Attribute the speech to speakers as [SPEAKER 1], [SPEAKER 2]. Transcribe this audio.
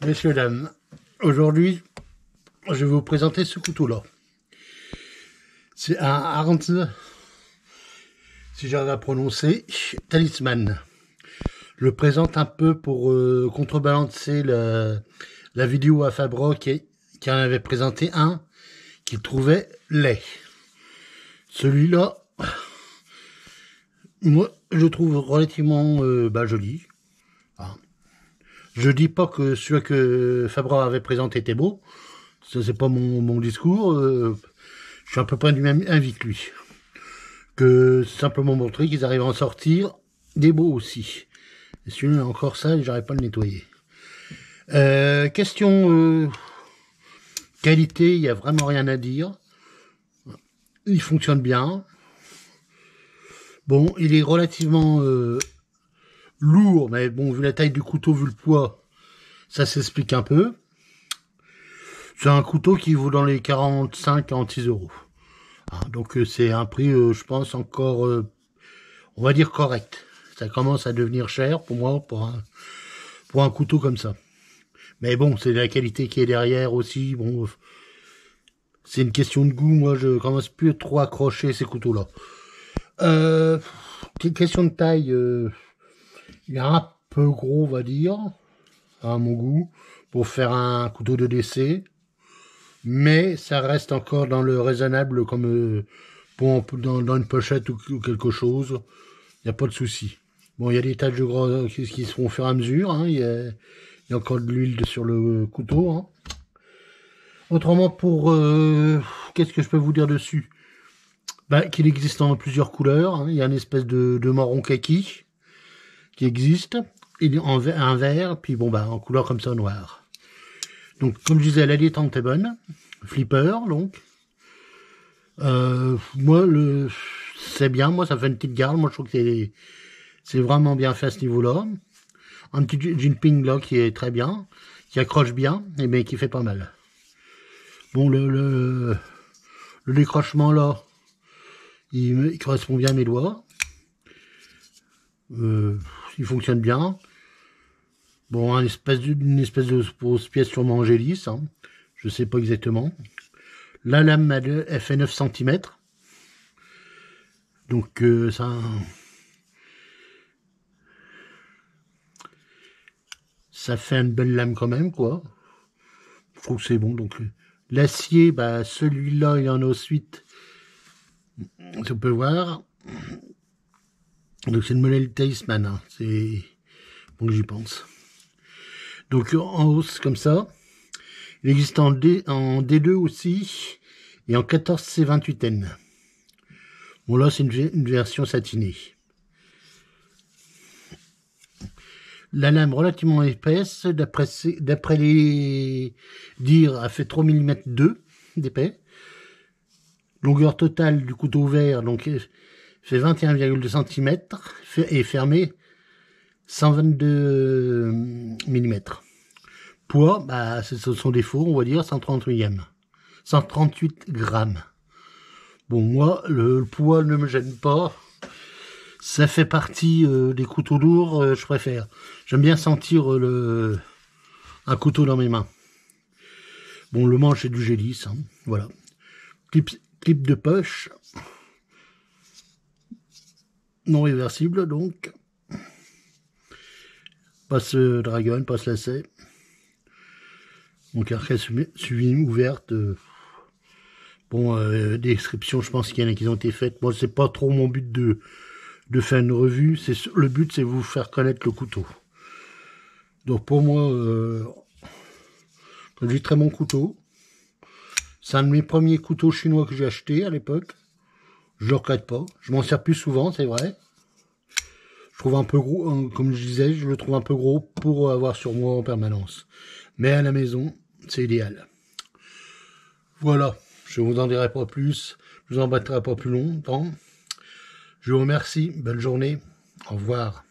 [SPEAKER 1] Messieurs, dames, aujourd'hui, je vais vous présenter ce couteau-là. C'est un Arntz, si j'arrive à prononcer, Talisman. Je le présente un peu pour contrebalancer la vidéo à Fabro qui en avait présenté un qu'il trouvait laid. Celui-là, moi, je le trouve relativement joli. Je dis pas que celui que Fabra avait présenté était beau. Ça, c'est pas mon discours. Je suis à peu près du même avis que lui. Que simplement montrer qu'ils arrivent à en sortir des beaux aussi. Et celui-là, encore ça, j'arrive pas à le nettoyer. Question qualité, il y a vraiment rien à dire. Il fonctionne bien. Bon, il est relativement lourd, mais bon, vu la taille du couteau, vu le poids, ça s'explique un peu. C'est un couteau qui vaut dans les 45-46 euros. Donc c'est un prix, je pense, encore, on va dire correct. Ça commence à devenir cher pour moi, pour un couteau comme ça. Mais bon, c'est la qualité qui est derrière aussi. Bon, c'est une question de goût. Moi, je commence plus trop à accrocher ces couteaux-là. Question de taille, il est un peu gros, on va dire, à mon goût, pour faire un couteau de décès. Mais ça reste encore dans le raisonnable, comme dans une pochette ou quelque chose. Il n'y a pas de souci. Bon, il y a des taches de gras qui se font au fur et à mesure. Hein. Il y a encore de l'huile sur le couteau. Hein. Autrement, qu'est-ce que je peux vous dire dessus? Qu'il existe en plusieurs couleurs. Hein. Il y a une espèce de marron kaki qui existe. Un vert, puis bon, en couleur comme ça, noir. Donc, comme je disais, la détente est bonne. Flipper, donc. Moi, c'est bien. Moi, ça fait une petite garde. Moi, je trouve que c'est vraiment bien fait à ce niveau-là. Un petit Jinping, là, qui est très bien. Qui accroche bien, mais qui fait pas mal. Bon, le décrochement, là, il correspond bien à mes doigts. Il fonctionne bien. Bon, une espèce de grosse pièce sûrement Angélis, hein. Je sais pas exactement. La lame, elle fait 9 cm. Donc, ça fait une belle lame quand même, quoi. Je trouve que c'est bon. Donc, l'acier, celui-là, il y en a ensuite. On peut voir. Donc, c'est une modèle Talisman, hein. C'est bon que j'y pense. Donc, en hausse comme ça. Il existe en D2 aussi. Et en 14C28N. Bon, là, c'est une version satinée. La lame relativement épaisse, d'après les dires, elle fait 3 mm 2 d'épais. Longueur totale du couteau ouvert, donc, fait 21,2 cm et fermé 122 mm. Poids, c'est son défaut, on va dire 138 grammes. Bon, moi, le poids ne me gêne pas. Ça fait partie des couteaux lourds, je préfère. J'aime bien sentir un couteau dans mes mains. Bon, le manche est du Gélis, hein, voilà. Clip de poche. Non réversible, donc. Passe dragon, passe lacet. Donc, après, suivi ouverte. Description, je pense qu'il y en a qui ont été faites. Moi, c'est pas trop mon but de faire une revue. Le but, c'est vous faire connaître le couteau. Donc, pour moi, j'ai très bon couteau. C'est un de mes premiers couteaux chinois que j'ai acheté à l'époque. Je le regrette pas. Je m'en sers plus souvent, c'est vrai. Je trouve un peu gros, comme je disais, je le trouve un peu gros pour avoir sur moi en permanence. Mais à la maison, c'est idéal. Voilà. Je ne vous en dirai pas plus. Je vous embêterai pas plus longtemps. Je vous remercie. Bonne journée. Au revoir.